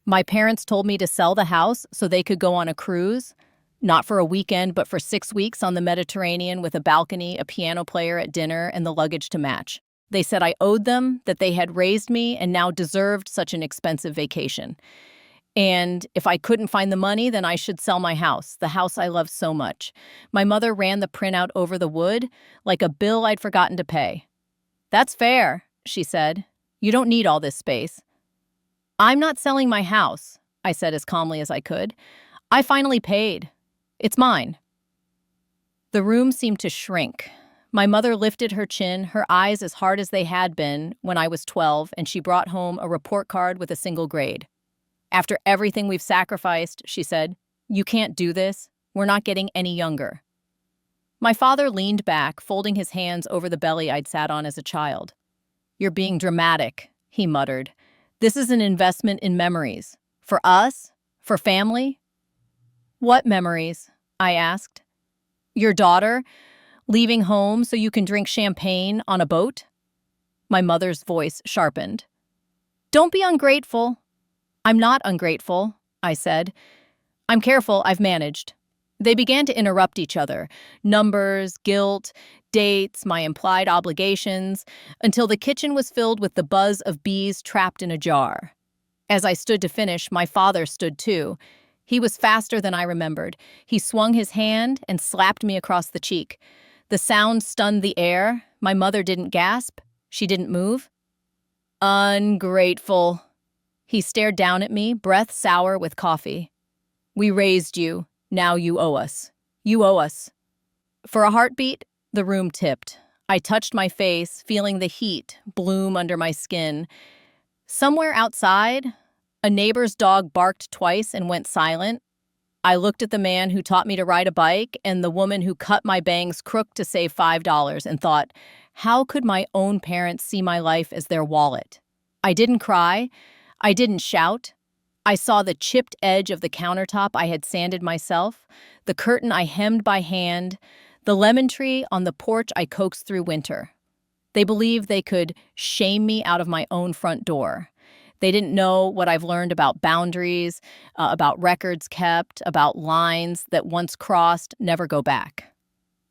My parents told me to sell the house so they could go on a cruise, not for a weekend, but for 6 weeks on the Mediterranean with a balcony, a piano player at dinner, and the luggage to match. They said I owed them, that they had raised me and now deserved such an expensive vacation. And if I couldn't find the money, then I should sell my house, the house I love so much. My mother ran the printout over the wood like a bill I'd forgotten to pay. "That's fair," she said. "You don't need all this space." "I'm not selling my house," I said as calmly as I could. "I finally paid. It's mine." The room seemed to shrink. My mother lifted her chin, her eyes as hard as they had been when I was 12, and she brought home a report card with a single grade. "After everything we've sacrificed," she said, "you can't do this. We're not getting any younger." My father leaned back, folding his hands over the belly I'd sat on as a child. "You're being dramatic," he muttered. "This is an investment in memories. For us? For family?" "What memories?" I asked. "Your daughter, leaving home so you can drink champagne on a boat?" My mother's voice sharpened. "Don't be ungrateful." "I'm not ungrateful," I said. "I'm careful, I've managed." They began to interrupt each other. Numbers, guilt, dates, my implied obligations, until the kitchen was filled with the buzz of bees trapped in a jar. As I stood to finish, my father stood too. He was faster than I remembered. He swung his hand and slapped me across the cheek. The sound stunned the air. My mother didn't gasp. She didn't move. "Ungrateful." He stared down at me, breath sour with coffee. "We raised you. Now you owe us. You owe us." For a heartbeat, the room tipped. I touched my face, feeling the heat bloom under my skin. Somewhere outside, a neighbor's dog barked twice and went silent. I looked at the man who taught me to ride a bike and the woman who cut my bangs crooked to save $5 and thought, how could my own parents see my life as their wallet? I didn't cry. I didn't shout. I saw the chipped edge of the countertop I had sanded myself, the curtain I hemmed by hand, the lemon tree on the porch I coaxed through winter. They believed they could shame me out of my own front door. They didn't know what I've learned about boundaries, about records kept, about lines that once crossed never go back.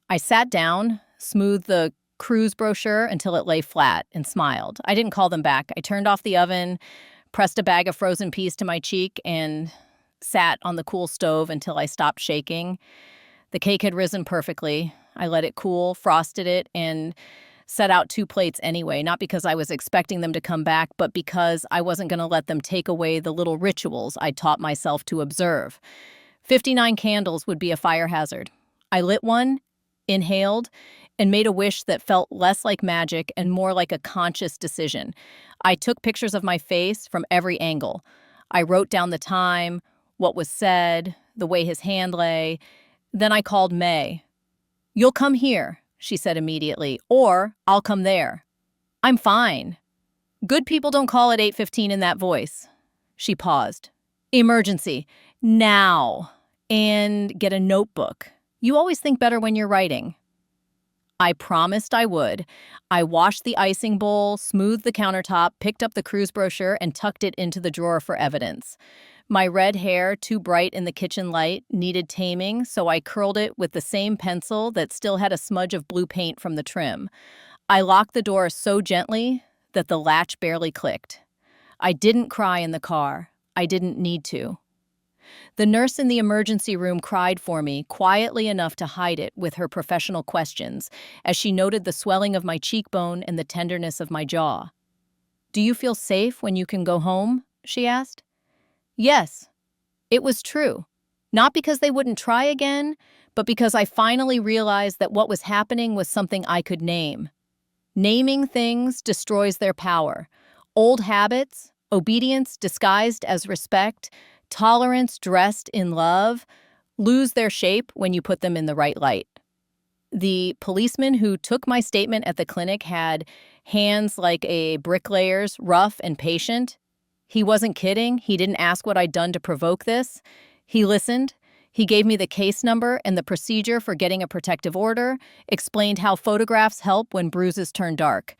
I sat down, smoothed the cruise brochure until it lay flat, and smiled. I didn't call them back. I turned off the oven, pressed a bag of frozen peas to my cheek, and sat on the cool stove until I stopped shaking. The cake had risen perfectly. I let it cool, frosted it, and set out 2 plates anyway, not because I was expecting them to come back, but because I wasn't going to let them take away the little rituals I taught myself to observe. 59 candles would be a fire hazard. I lit one, inhaled, and made a wish that felt less like magic and more like a conscious decision. I took pictures of my face from every angle. I wrote down the time, what was said, the way his hand lay. Then I called May. "You'll come here," she said immediately, "or I'll come there." "I'm fine." "Good people don't call at 8:15 in that voice." She paused. "Emergency. Now. And get a notebook. You always think better when you're writing." I promised I would. I washed the icing bowl, smoothed the countertop, picked up the cruise brochure, and tucked it into the drawer for evidence. My red hair, too bright in the kitchen light, needed taming, so I curled it with the same pencil that still had a smudge of blue paint from the trim. I locked the door so gently that the latch barely clicked. I didn't cry in the car. I didn't need to. The nurse in the emergency room cried for me, quietly enough to hide it with her professional questions, as she noted the swelling of my cheekbone and the tenderness of my jaw. "Do you feel safe when you can go home?" she asked. Yes, it was true. Not because they wouldn't try again, but because I finally realized that what was happening was something I could name. Naming things destroys their power. Old habits, obedience disguised as respect, tolerance dressed in love, lose their shape when you put them in the right light. The policeman who took my statement at the clinic had hands like a bricklayer's, rough and patient. He wasn't kidding. He didn't ask what I'd done to provoke this. He listened. He gave me the case number and the procedure for getting a protective order, explained how photographs help when bruises turn dark.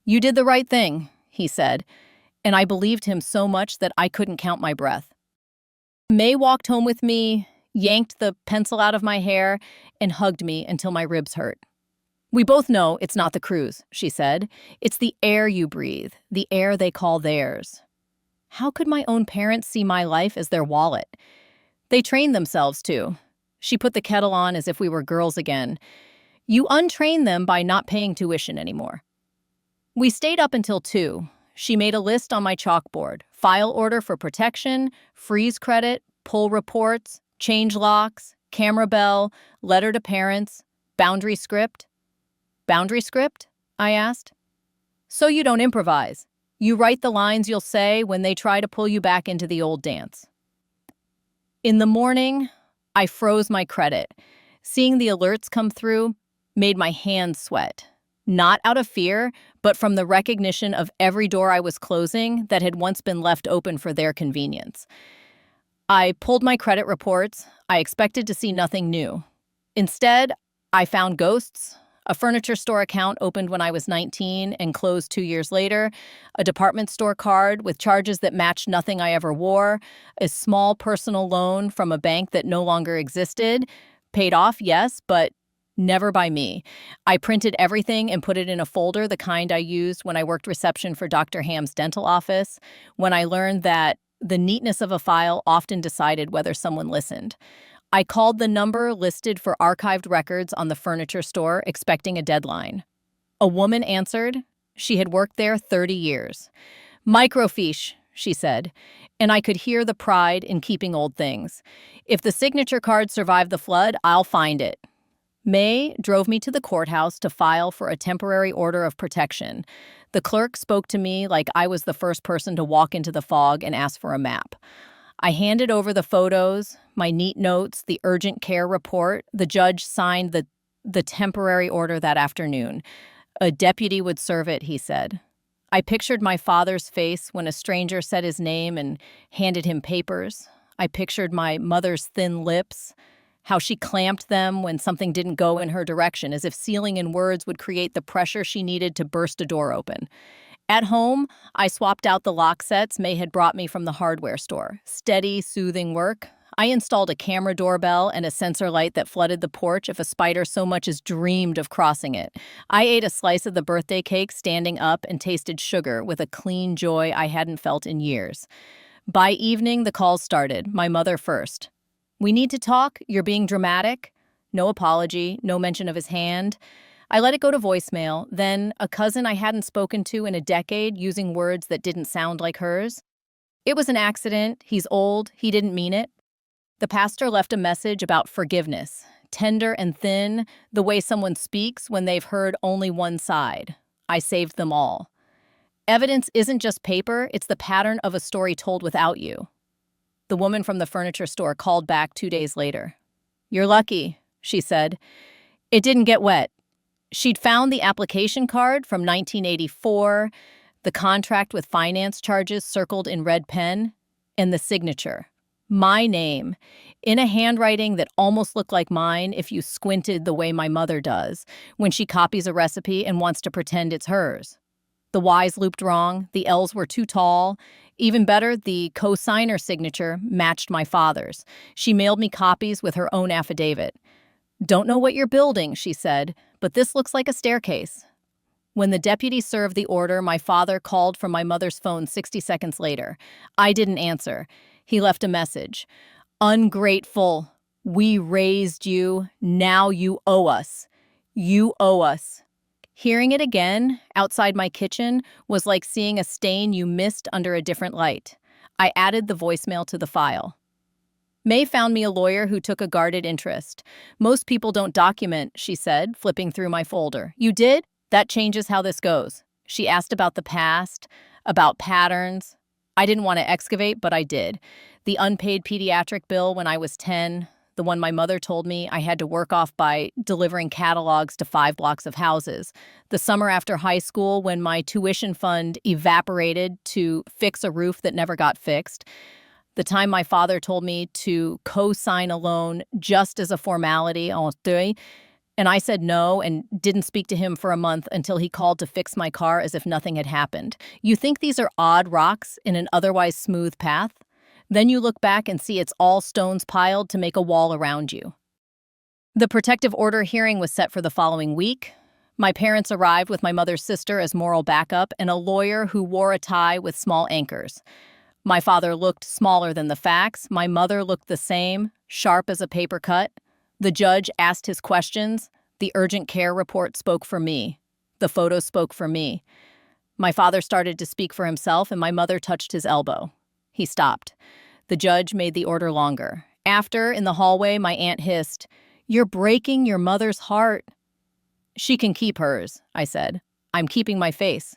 "You did the right thing," he said. and I believed him so much that I couldn't count my breath. May walked home with me, yanked the pencil out of my hair, and hugged me until my ribs hurt. "We both know it's not the cruise," she said. "It's the air you breathe, the air they call theirs." How could my own parents see my life as their wallet? They trained themselves to. She put the kettle on as if we were girls again. You untrain them by not paying tuition anymore. We stayed up until 2. She made a list on my chalkboard. File order for protection, freeze credit, pull reports, change locks, camera bell, letter to parents, boundary script. Boundary script? I asked. So you don't improvise. You write the lines you'll say when they try to pull you back into the old dance. In the morning, I froze my credit. Seeing the alerts come through made my hands sweat. Not out of fear, but from the recognition of every door I was closing that had once been left open for their convenience. I pulled my credit reports. I expected to see nothing new. Instead, I found ghosts. A furniture store account opened when I was 19 and closed 2 years later, a department store card with charges that matched nothing I ever wore, a small personal loan from a bank that no longer existed, paid off, yes, but never by me. I printed everything and put it in a folder, the kind I used when I worked reception for Dr. Ham's dental office, when I learned that the neatness of a file often decided whether someone listened. I called the number listed for archived records on the furniture store, expecting a deadline. A woman answered. She had worked there 30 years. "Microfiche," she said, and I could hear the pride in keeping old things. "If the signature card survived the flood, I'll find it." May drove me to the courthouse to file for a temporary order of protection. The clerk spoke to me like I was the first person to walk into the fog and ask for a map. I handed over the photos, my neat notes, the urgent care report. The judge signed the temporary order that afternoon. A deputy would serve it, he said. I pictured my father's face when a stranger said his name and handed him papers. I pictured my mother's thin lips, how she clamped them when something didn't go in her direction, as if sealing in words would create the pressure she needed to burst a door open. At home, I swapped out the lock sets May had brought me from the hardware store. Steady, soothing work. I installed a camera doorbell and a sensor light that flooded the porch if a spider so much as dreamed of crossing it. I ate a slice of the birthday cake standing up and tasted sugar with a clean joy I hadn't felt in years. By evening, the calls started, my mother first. "We need to talk. You're being dramatic." No apology, no mention of his hand. I let it go to voicemail, then a cousin I hadn't spoken to in a decade using words that didn't sound like hers. "It was an accident. He's old. He didn't mean it." The pastor left a message about forgiveness, tender and thin, the way someone speaks when they've heard only one side. I saved them all. Evidence isn't just paper, it's the pattern of a story told without you. The woman from the furniture store called back 2 days later. "You're lucky," she said. "It didn't get wet." She'd found the application card from 1984, the contract with finance charges circled in red pen, and the signature. My name, in a handwriting that almost looked like mine if you squinted the way my mother does when she copies a recipe and wants to pretend it's hers. The Y's looped wrong, the L's were too tall. Even better, the co-signer signature matched my father's. She mailed me copies with her own affidavit. "Don't know what you're building," she said, "but this looks like a staircase." When the deputy served the order, my father called from my mother's phone 60 seconds later. I didn't answer. He left a message. "Ungrateful. We raised you. Now you owe us. You owe us." Hearing it again, outside my kitchen, was like seeing a stain you missed under a different light. I added the voicemail to the file. May found me a lawyer who took a guarded interest. "Most people don't document," she said, flipping through my folder. "You did? That changes how this goes." She asked about the past, about patterns. I didn't want to excavate, but I did. The unpaid pediatric bill when I was 10, the one my mother told me I had to work off by delivering catalogs to 5 blocks of houses. The summer after high school when my tuition fund evaporated to fix a roof that never got fixed. The time my father told me to co-sign a loan just as a formality, And I said no and didn't speak to him for a month until he called to fix my car as if nothing had happened. You think these are odd rocks in an otherwise smooth path? Then you look back and see it's all stones piled to make a wall around you. The protective order hearing was set for the following week. My parents arrived with my mother's sister as moral backup and a lawyer who wore a tie with small anchors. My father looked smaller than the facts. My mother looked the same, sharp as a paper cut. The judge asked his questions. The urgent care report spoke for me. The photos spoke for me. My father started to speak for himself, and my mother touched his elbow. He stopped. The judge made the order longer. After, in the hallway, my aunt hissed, "You're breaking your mother's heart." "She can keep hers," I said. "I'm keeping my face."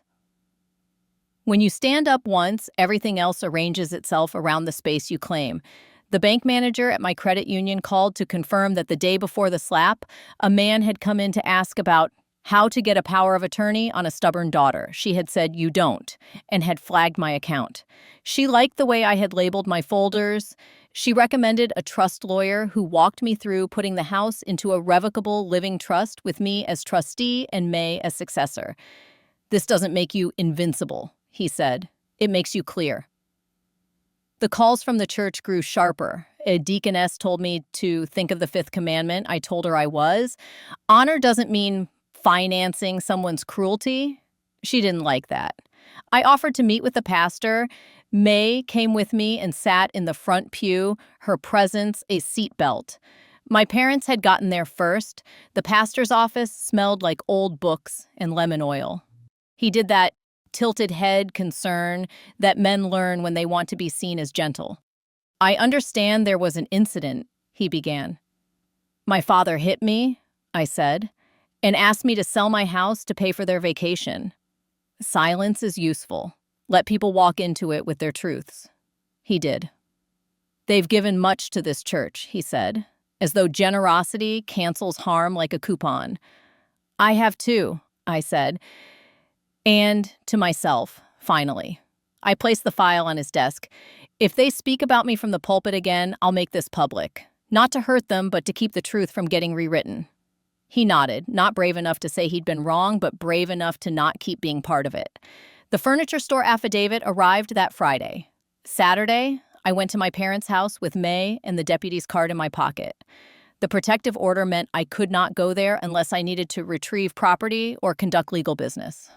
When you stand up once, everything else arranges itself around the space you claim. The bank manager at my credit union called to confirm that the day before the slap, a man had come in to ask about how to get a power of attorney on a stubborn daughter. She had said, "You don't," and had flagged my account. She liked the way I had labeled my folders. She recommended a trust lawyer who walked me through putting the house into a revocable living trust with me as trustee and May as successor. "This doesn't make you invincible," he said. "It makes you clear." The calls from the church grew sharper. A deaconess told me to think of the fifth commandment. I told her I was. Honor doesn't mean financing someone's cruelty. She didn't like that. I offered to meet with the pastor. May came with me and sat in the front pew, her presence a seatbelt. My parents had gotten there first. The pastor's office smelled like old books and lemon oil. He did that tilted head concern that men learn when they want to be seen as gentle. "I understand there was an incident," he began. "My father hit me," I said, "and asked me to sell my house to pay for their vacation." Silence is useful. Let people walk into it with their truths. He did. "They've given much to this church," he said, as though generosity cancels harm like a coupon. "I have too," I said. And to myself, finally. I placed the file on his desk. "If they speak about me from the pulpit again, I'll make this public. Not to hurt them, but to keep the truth from getting rewritten." He nodded, not brave enough to say he'd been wrong, but brave enough to not keep being part of it. The furniture store affidavit arrived that Friday. Saturday, I went to my parents' house with May and the deputy's card in my pocket. The protective order meant I could not go there unless I needed to retrieve property or conduct legal business.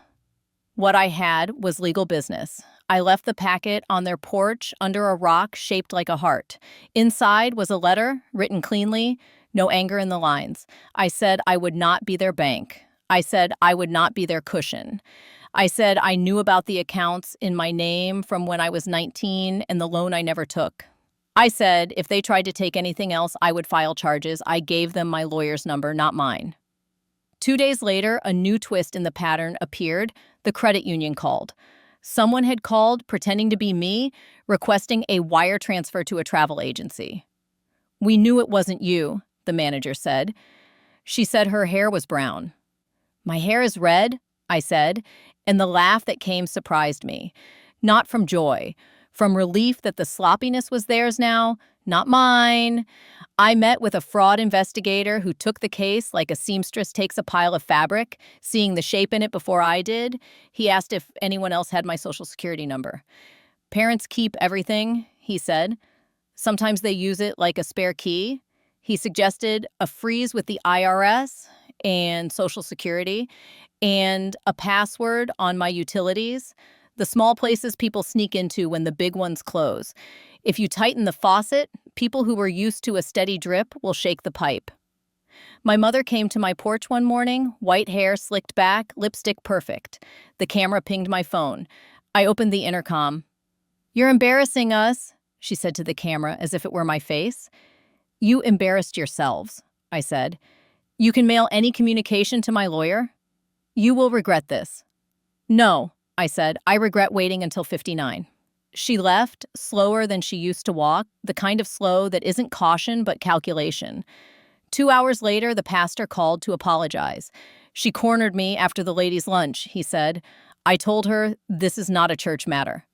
What I had was legal business. I left the packet on their porch under a rock shaped like a heart. Inside was a letter, written cleanly, no anger in the lines. I said I would not be their bank. I said I would not be their cushion. I said I knew about the accounts in my name from when I was 19 and the loan I never took. I said if they tried to take anything else, I would file charges. I gave them my lawyer's number, not mine. 2 days later, a new twist in the pattern appeared. The credit union called. Someone had called, pretending to be me, requesting a wire transfer to a travel agency. "We knew it wasn't you," the manager said. She said her hair was brown. "My hair is red," I said, and the laugh that came surprised me. Not from joy, from relief that the sloppiness was theirs now, not mine. I met with a fraud investigator who took the case like a seamstress takes a pile of fabric, seeing the shape in it before I did. He asked if anyone else had my social security number. "Parents keep everything," he said. "Sometimes they use it like a spare key." He suggested a freeze with the IRS and Social Security and a password on my utilities, the small places people sneak into when the big ones close. If you tighten the faucet, people who were used to a steady drip will shake the pipe. My mother came to my porch one morning, white hair slicked back, lipstick perfect. The camera pinged my phone. I opened the intercom. "You're embarrassing us," she said to the camera as if it were my face. "You embarrassed yourselves," I said. "You can mail any communication to my lawyer. You will regret this." "No," I said. "I regret waiting until 59. She left, slower than she used to walk, the kind of slow that isn't caution but calculation. 2 hours later, the pastor called to apologize. "She cornered me after the ladies' lunch," he said. "I told her this is not a church matter."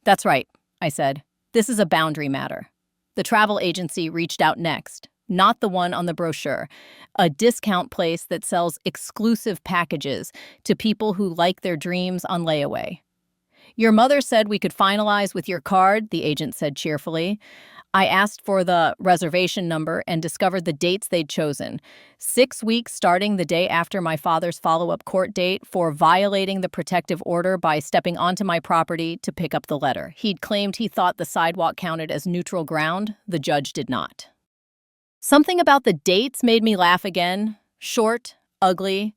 "That's right," I said. "This is a boundary matter." The travel agency reached out next. not the one on the brochure, a discount place that sells exclusive packages to people who like their dreams on layaway. Your mother said we could finalize with your card, the agent said cheerfully. I asked for the reservation number and discovered the dates they'd chosen. 6 weeks starting the day after my father's follow-up court date for violating the protective order by stepping onto my property to pick up the letter. He'd claimed he thought the sidewalk counted as neutral ground. The judge did not. Something about the dates made me laugh again. Short, ugly.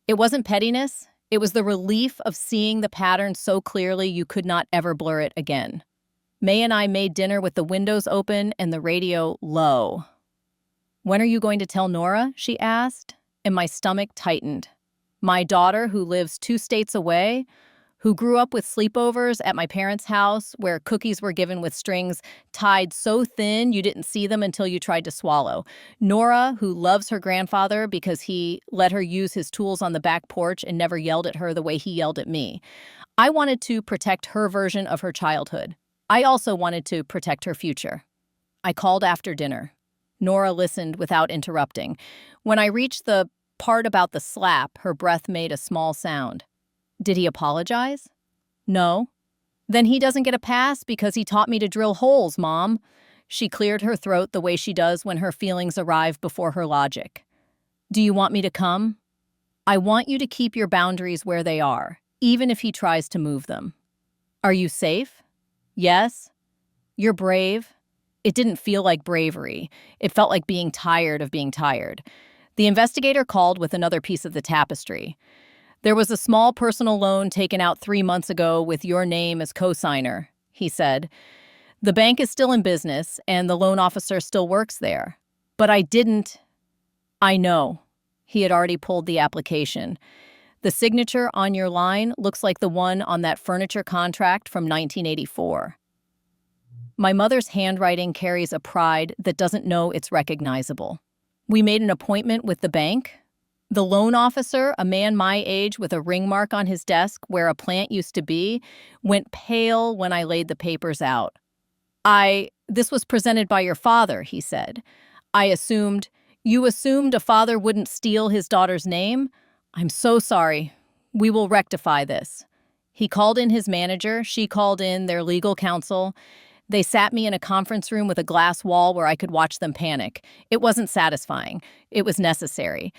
It wasn't pettiness. It was the relief of seeing the pattern so clearly you could not ever blur it again. May and I made dinner with the windows open and the radio low. "When are you going to tell Nora?" she asked, and my stomach tightened. My daughter, who lives 2 states away, who grew up with sleepovers at my parents' house where cookies were given with strings tied so thin you didn't see them until you tried to swallow. Nora, who loves her grandfather because he let her use his tools on the back porch and never yelled at her the way he yelled at me. I wanted to protect her version of her childhood. I also wanted to protect her future. I called after dinner. Nora listened without interrupting. When I reached the part about the slap, her breath made a small sound. Did he apologize? No. Then he doesn't get a pass because he taught me to drill holes, Mom. She cleared her throat the way she does when her feelings arrive before her logic. Do you want me to come? I want you to keep your boundaries where they are, even if he tries to move them. Are you safe? Yes. You're brave. It didn't feel like bravery. It felt like being tired of being tired. The investigator called with another piece of the tapestry. There was a small personal loan taken out 3 months ago with your name as cosigner, he said. The bank is still in business and the loan officer still works there. But I didn't. I know. He had already pulled the application. The signature on your line looks like the one on that furniture contract from 1984. My mother's handwriting carries a pride that doesn't know it's recognizable. We made an appointment with the bank. The loan officer, a man my age with a ring mark on his desk where a plant used to be, went pale when I laid the papers out. This was presented by your father, he said. You assumed a father wouldn't steal his daughter's name? I'm so sorry. We will rectify this. He called in his manager. She called in their legal counsel. They sat me in a conference room with a glass wall where I could watch them panic. It wasn't satisfying. It was necessary.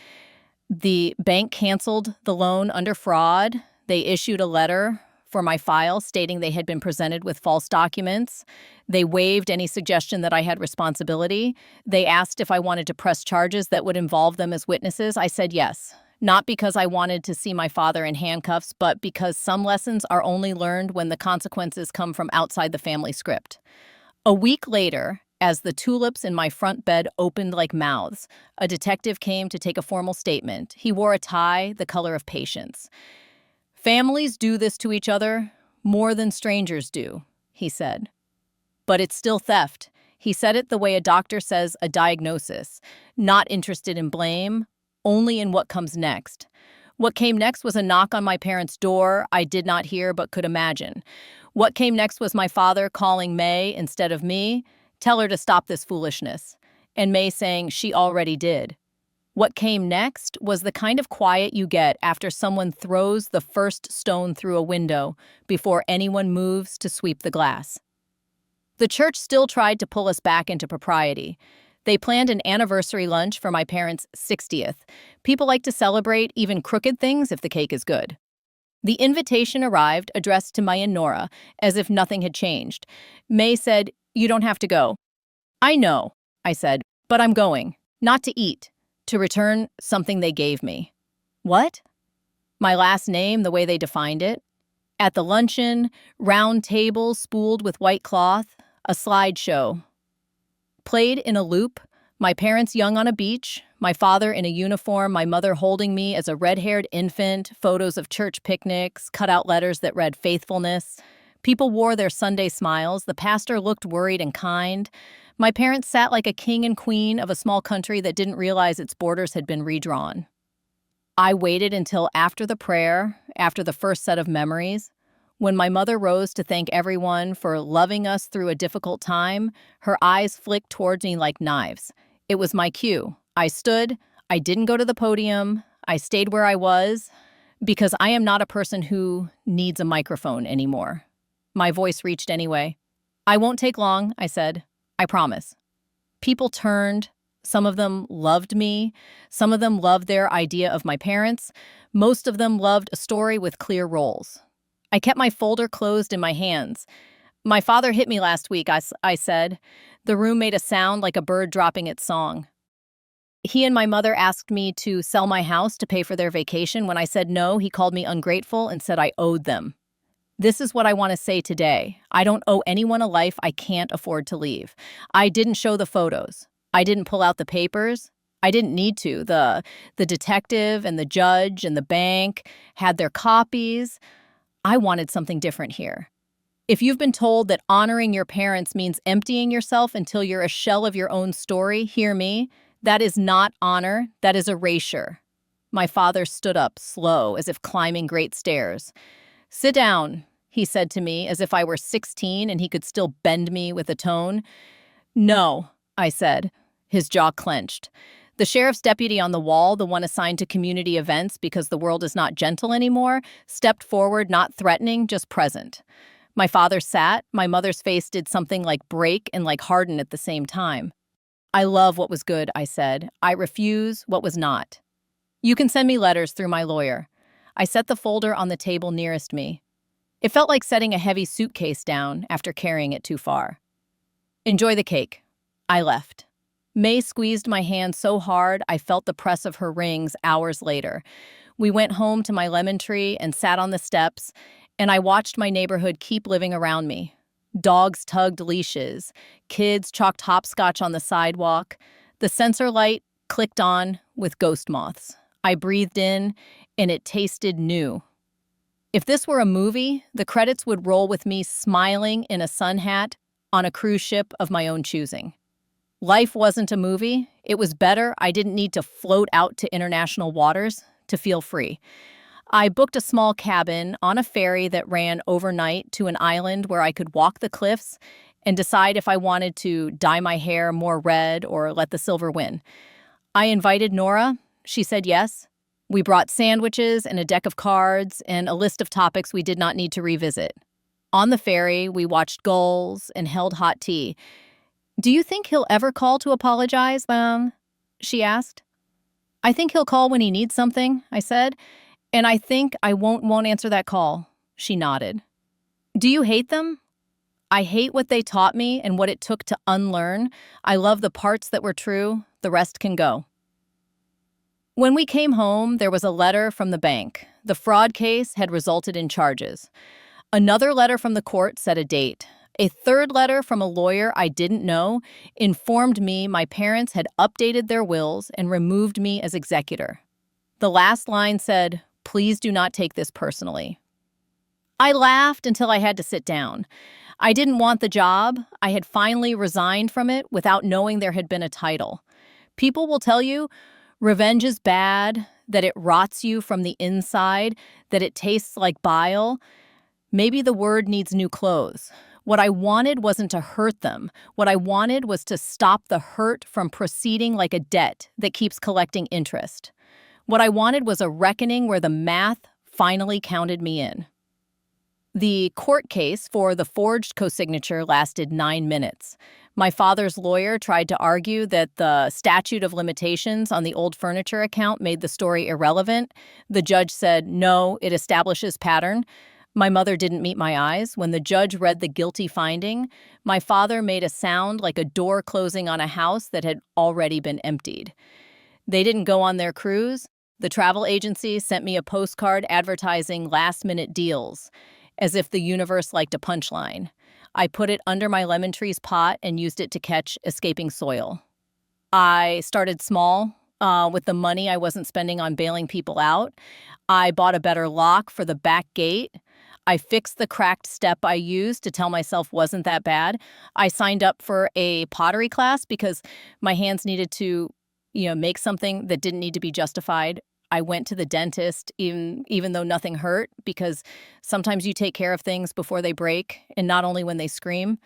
The bank canceled the loan under fraud. They issued a letter for my file stating they had been presented with false documents. They waived any suggestion that I had responsibility. They asked if I wanted to press charges that would involve them as witnesses. I said yes. Not because I wanted to see my father in handcuffs, but because some lessons are only learned when the consequences come from outside the family script. A week later, as the tulips in my front bed opened like mouths, a detective came to take a formal statement. He wore a tie, the color of patience. Families do this to each other more than strangers do, he said. But it's still theft. He said it the way a doctor says a diagnosis, not interested in blame, only in what comes next. What came next was a knock on my parents' door I did not hear but could imagine. What came next was my father calling May instead of me, tell her to stop this foolishness, and May saying she already did. What came next was the kind of quiet you get after someone throws the first stone through a window before anyone moves to sweep the glass. The church still tried to pull us back into propriety. They planned an anniversary lunch for my parents' 60th. People like to celebrate even crooked things if the cake is good. The invitation arrived, addressed to Maya and Nora, as if nothing had changed. May said, "You don't have to go." "I know," I said, "but I'm going. Not to eat. To return something they gave me." "What?" "My last name, the way they defined it. At the luncheon, round tables spooled with white cloth, a slideshow. Played in a loop, my parents young on a beach, my father in a uniform, my mother holding me as a red-haired infant, photos of church picnics, cut-out letters that read faithfulness. People wore their Sunday smiles. The pastor looked worried and kind. My parents sat like a king and queen of a small country that didn't realize its borders had been redrawn. I waited until after the prayer, after the first set of memories. When my mother rose to thank everyone for loving us through a difficult time, her eyes flicked towards me like knives. It was my cue. I stood, I didn't go to the podium, I stayed where I was, because I am not a person who needs a microphone anymore. My voice reached anyway. I won't take long, I said. I promise. People turned. Some of them loved me. Some of them loved their idea of my parents. Most of them loved a story with clear roles. I kept my folder closed in my hands. My father hit me last week, I said. The room made a sound like a bird dropping its song. He and my mother asked me to sell my house to pay for their vacation. When I said no, he called me ungrateful and said I owed them. This is what I want to say today. I don't owe anyone a life I can't afford to leave. I didn't show the photos. I didn't pull out the papers. I didn't need to. The detective and the judge and the bank had their copies. I wanted something different here. If you've been told that honoring your parents means emptying yourself until you're a shell of your own story, hear me. That is not honor. That is erasure. My father stood up, slow, as if climbing great stairs. Sit down, he said to me, as if I were 16 and he could still bend me with a tone. No, I said. His jaw clenched. The sheriff's deputy on the wall, the one assigned to community events because the world is not gentle anymore, stepped forward, not threatening, just present. My father sat. My mother's face did something like break and like harden at the same time. I love what was good, I said. I refuse what was not. You can send me letters through my lawyer. I set the folder on the table nearest me. It felt like setting a heavy suitcase down after carrying it too far. Enjoy the cake. I left. May squeezed my hand so hard I felt the press of her rings hours later. We went home to my lemon tree and sat on the steps, and I watched my neighborhood keep living around me. Dogs tugged leashes. Kids chalked hopscotch on the sidewalk. The sensor light clicked on with ghost moths. I breathed in, and it tasted new. If this were a movie, the credits would roll with me smiling in a sun hat on a cruise ship of my own choosing. Life wasn't a movie. It was better. I didn't need to float out to international waters to feel free. I booked a small cabin on a ferry that ran overnight to an island where I could walk the cliffs and decide if I wanted to dye my hair more red or let the silver win. I invited Nora. She said yes. We brought sandwiches and a deck of cards and a list of topics we did not need to revisit. On the ferry, we watched gulls and held hot tea. Do you think he'll ever call to apologize, she asked. I think he'll call when he needs something, I said. And I think I won't answer that call. She nodded. Do you hate them? I hate what they taught me and what it took to unlearn. I love the parts that were true. The rest can go. When we came home, there was a letter from the bank. The fraud case had resulted in charges. Another letter from the court set a date. A third letter from a lawyer I didn't know informed me my parents had updated their wills and removed me as executor. The last line said, "Please do not take this personally." I laughed until I had to sit down. I didn't want the job. I had finally resigned from it without knowing there had been a title. People will tell you revenge is bad, that it rots you from the inside, that it tastes like bile. Maybe the word needs new clothes. What I wanted wasn't to hurt them. What I wanted was to stop the hurt from proceeding like a debt that keeps collecting interest. What I wanted was a reckoning where the math finally counted me in. The court case for the forged cosignature lasted 9 minutes. My father's lawyer tried to argue that the statute of limitations on the old furniture account made the story irrelevant. The judge said, no, it establishes pattern. My mother didn't meet my eyes. When the judge read the guilty finding, my father made a sound like a door closing on a house that had already been emptied. They didn't go on their cruise. The travel agency sent me a postcard advertising last-minute deals, as if the universe liked a punchline. I put it under my lemon tree's pot and used it to catch escaping soil. I started small with the money I wasn't spending on bailing people out. I bought a better lock for the back gate. I fixed the cracked step I used to tell myself wasn't that bad. I signed up for a pottery class because my hands needed to, make something that didn't need to be justified. I went to the dentist even though nothing hurt, because sometimes you take care of things before they break, and not only when they scream.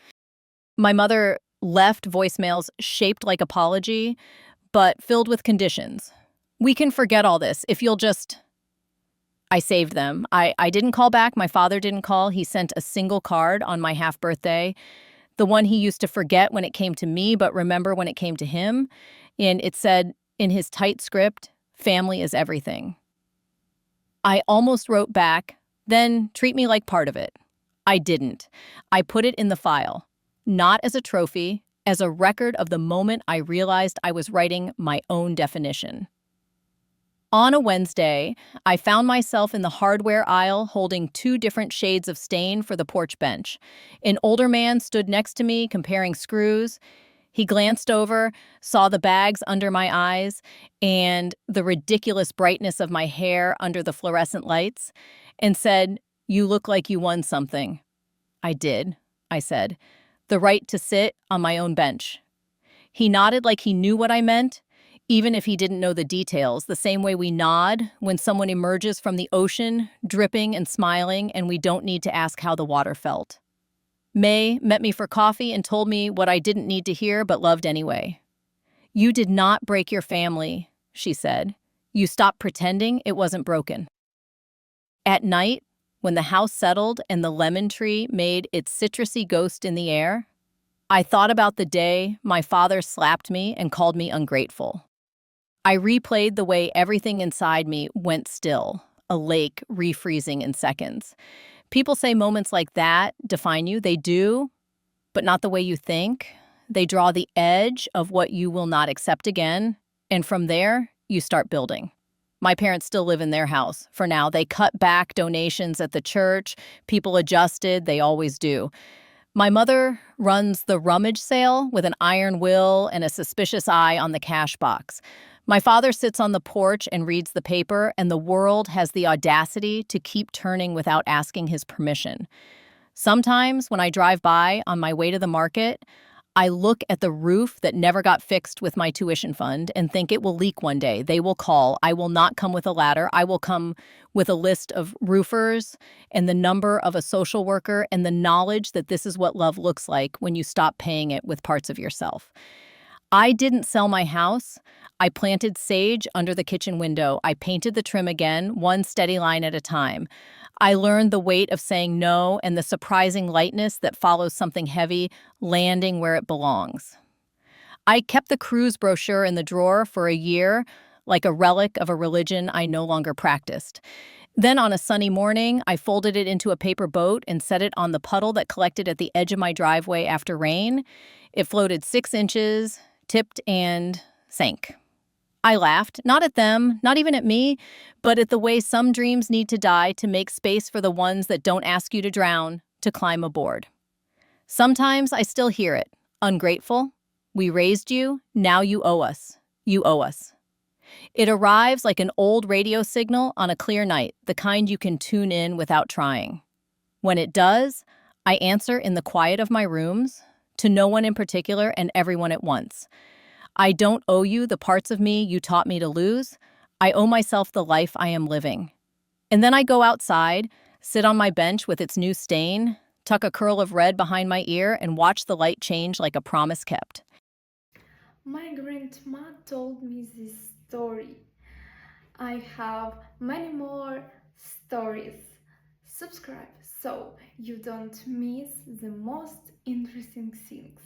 My mother left voicemails shaped like apology, but filled with conditions. We can forget all this if you'll just. I saved them. I didn't call back. My father didn't call. He sent a single card on my half birthday, the one he used to forget when it came to me, but remember when it came to him. And it said in his tight script, family is everything. I almost wrote back, then treat me like part of it. I didn't. I put it in the file, not as a trophy, as a record of the moment I realized I was writing my own definition. On a Wednesday, I found myself in the hardware aisle holding two different shades of stain for the porch bench. An older man stood next to me comparing screws. He glanced over, saw the bags under my eyes and the ridiculous brightness of my hair under the fluorescent lights, and said, "You look like you won something." "I did," I said. "The right to sit on my own bench." He nodded like he knew what I meant, even if he didn't know the details, the same way we nod when someone emerges from the ocean, dripping and smiling, and we don't need to ask how the water felt. May met me for coffee and told me what I didn't need to hear but loved anyway. "You did not break your family," she said. "You stopped pretending it wasn't broken." At night, when the house settled and the lemon tree made its citrusy ghost in the air, I thought about the day my father slapped me and called me ungrateful. I replayed the way everything inside me went still, a lake refreezing in seconds. People say moments like that define you. They do, but not the way you think. They draw the edge of what you will not accept again, and from there, you start building. My parents still live in their house. For now, they cut back donations at the church. People adjusted. They always do. My mother runs the rummage sale with an iron will and a suspicious eye on the cash box. My father sits on the porch and reads the paper, and the world has the audacity to keep turning without asking his permission. Sometimes, when I drive by on my way to the market, I look at the roof that never got fixed with my tuition fund and think it will leak one day. They will call. I will not come with a ladder. I will come with a list of roofers and the number of a social worker and the knowledge that this is what love looks like when you stop paying it with parts of yourself. I didn't sell my house. I planted sage under the kitchen window. I painted the trim again, one steady line at a time. I learned the weight of saying no and the surprising lightness that follows something heavy landing where it belongs. I kept the cruise brochure in the drawer for a year, like a relic of a religion I no longer practiced. Then on a sunny morning, I folded it into a paper boat and set it on the puddle that collected at the edge of my driveway after rain. It floated 6 inches, tipped, and sank. I laughed, not at them, not even at me, but at the way some dreams need to die to make space for the ones that don't ask you to drown, to climb aboard. Sometimes I still hear it. Ungrateful. We raised you, now you owe us. You owe us. It arrives like an old radio signal on a clear night, the kind you can tune in without trying. When it does, I answer in the quiet of my rooms, to no one in particular and everyone at once. I don't owe you the parts of me you taught me to lose. I owe myself the life I am living. And then I go outside, sit on my bench with its new stain, tuck a curl of red behind my ear, and watch the light change like a promise kept. My grandma told me this story. I have many more stories. Subscribe so you don't miss the most interesting things.